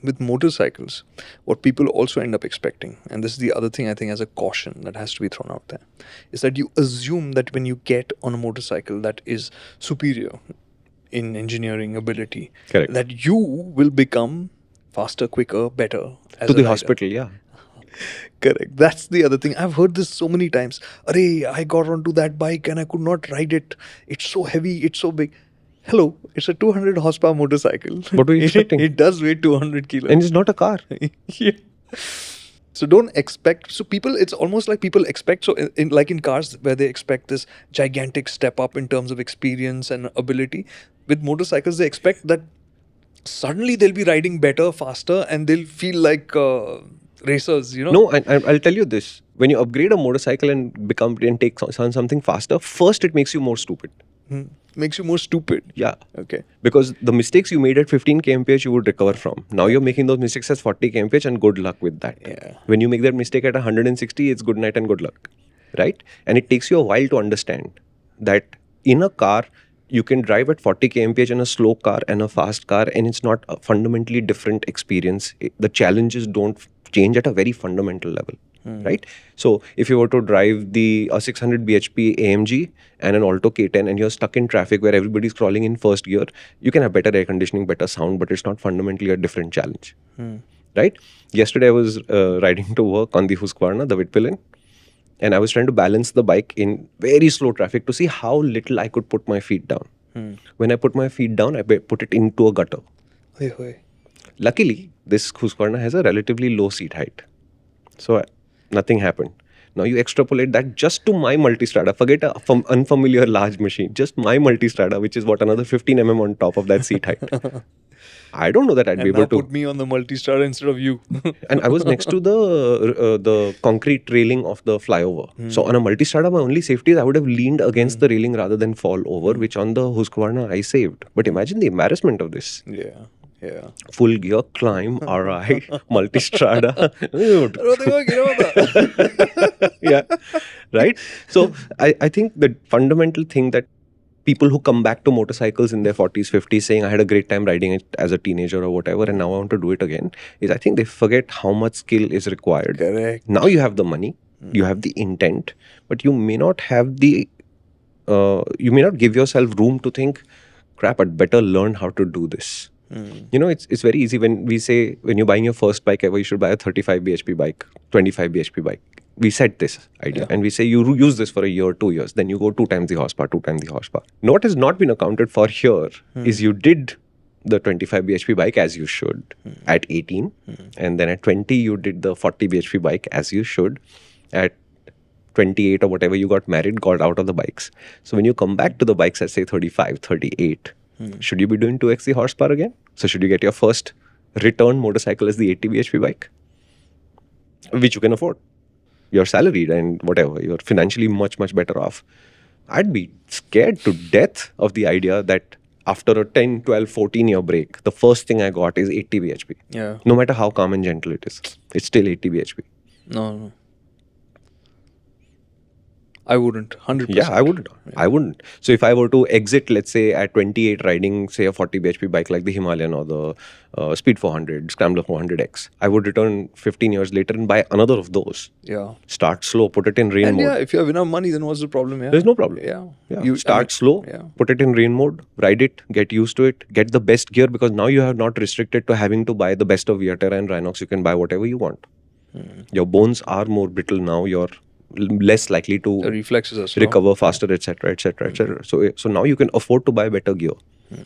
with motorcycles, what people also end up expecting, and this is the other thing I think as a caution that has to be thrown out there, is that you assume that when you get on a motorcycle that is superior in engineering ability, Correct. that you will become faster, quicker, better as To a the rider. hospital, yeah. Correct. That's the other thing. I've heard this so many times. Arey, I got onto that bike and I could not ride it. It's so heavy. It's so big. Hello, it's a 200 horsepower motorcycle. What were you expecting? It does weigh 200 kilos. And it's not a car. Yeah. So don't expect. So people, it's almost like people expect. So like in cars, where they expect this gigantic step up in terms of experience and ability, with motorcycles they expect that suddenly they'll be riding better, faster, and they'll feel like racers. You know. No, and I'll tell you this. When you upgrade a motorcycle and take something faster, first it makes you more stupid. Makes you more stupid. Yeah. Okay. Because the mistakes you made at 15 kmph you would recover from. Now you're making those mistakes at 40 kmph and good luck with that. Yeah. When you make that mistake at 160, it's good night and good luck. Right? And it takes you a while to understand that in a car, you can drive at 40 kmph in a slow car and a fast car, and it's not a fundamentally different experience. The challenges don't change at a very fundamental level. Right? So if you were to drive the 600 bhp AMG and an Alto K10 and you're stuck in traffic where everybody's crawling in first gear, you can have better air conditioning, better sound, but it's not fundamentally a different challenge. Right? Yesterday I was riding to work on the Husqvarna, the Vitpillen, and I was trying to balance the bike in very slow traffic to see how little I could put my feet down. When I put my feet down, I put it into a gutter. Luckily, this Husqvarna has a relatively low seat height. So nothing happened. Now you extrapolate that just to my multistrada. Forget a unfamiliar large machine. Just my multistrada, which is what, another 15 mm on top of that seat height. I don't know that I'd be able to. Put me on the multistrada instead of you. And I was next to the concrete railing of the flyover. So on a multistrada, my only safety is I would have leaned against the railing rather than fall over, which on the Husqvarna I saved. But imagine the embarrassment of this. Yeah. Yeah. Full gear, climb, RI, multistrada. Yeah. Right? So I think the fundamental thing that people who come back to motorcycles in their 40s, 50s saying, I had a great time riding it as a teenager or whatever, and now I want to do it again, is I think they forget how much skill is required. Correct. Now you have the money, you have the intent, but you may not have the, you may not give yourself room to think, crap, I'd better learn how to do this. You know, it's very easy when we say, when you're buying your first bike ever, you should buy a 35 bhp bike, 25 bhp bike. We set this idea and we say you use this for a year, 2 years, then you go 2 times the horsepower, 2 times the horsepower. What has not been accounted for here is you did the 25 bhp bike as you should at 18, and then at 20 you did the 40 bhp bike as you should. At 28 or whatever, you got married, got out of the bikes. So when you come back to the bikes at say 35, 38, should you be doing 2x the horsepower again? So should you get your first return motorcycle as the 80 bhp bike, which you can afford? You're salaried and whatever, you're financially much, much better off. I'd be scared to death of the idea that after a 10, 12, 14-year break, the first thing I got is 80 bhp. Yeah. No matter how calm and gentle it is, it's still 80 bhp. No. I wouldn't. 100%. Yeah, I wouldn't. Yeah. I wouldn't. So if I were to exit, let's say at 28, riding say a 40 bhp bike like the Himalayan or the Speed 400, Scrambler 400X, I would return 15 years later and buy another of those. Yeah. Start slow, put it in rain mode. Yeah, if you have enough money, then what's the problem? Yeah. There's no problem. Yeah. You start slow, put it in rain mode, ride it, get used to it, get the best gear, because now you are not restricted to having to buy the best of Viaterra and Rhinox. You can buy whatever you want. Your bones are more brittle now. You're less likely to the reflexes are slow. recover faster, etc., etc., etc. So now you can afford to buy better gear.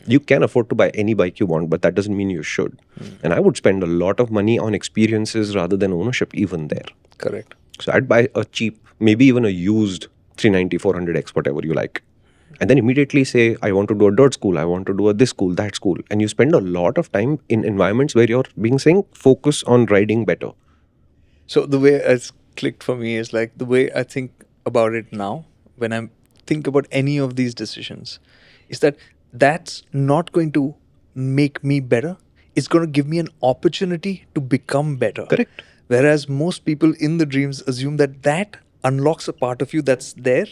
You can afford to buy any bike you want, but that doesn't mean you should. And I would spend a lot of money on experiences rather than ownership even there. Correct. So I'd buy a cheap, maybe even a used 390, 400X, whatever you like. And then immediately say, I want to do a dirt school, I want to do a this school, that school. And you spend a lot of time in environments where you're being saying, focus on riding better. So the way it's clicked for me is like the way I think about it now, when I think about any of these decisions, is that that's not going to make me better. It's going to give me an opportunity to become better. Correct. Whereas most people in the dreams assume that that unlocks a part of you that's there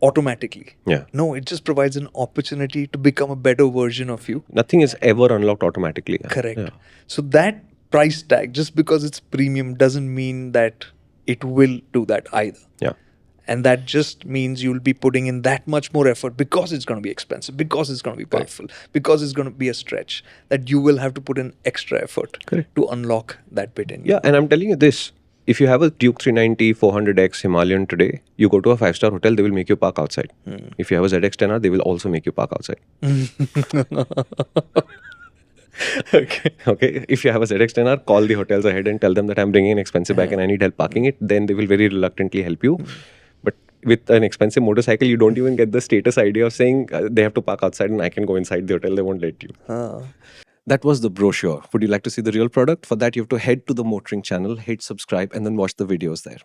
automatically. Yeah. No, it just provides an opportunity to become a better version of you. Nothing is ever unlocked automatically. Correct. Yeah. So that price tag. Just because it's premium doesn't mean that it will do that either. Yeah. And that just means you'll be putting in that much more effort because it's going to be expensive, because it's going to be powerful, because it's going to be a stretch, that you will have to put in extra effort to unlock that bit in you. Yeah, and I'm telling you this. If you have a Duke 390 400X Himalayan today, you go to a 5-star hotel, they will make you park outside. If you have a ZX10R, they will also make you park outside. Okay. If you have a ZX10R, call the hotels ahead and tell them that I'm bringing an expensive bag and I need help parking it. Then they will very reluctantly help you. But with an expensive motorcycle, you don't even get the status idea of saying they have to park outside and I can go inside the hotel. They won't let you. That was the brochure. Would you like to see the real product? For that, you have to head to the MotorInc channel, hit subscribe, and then watch the videos there.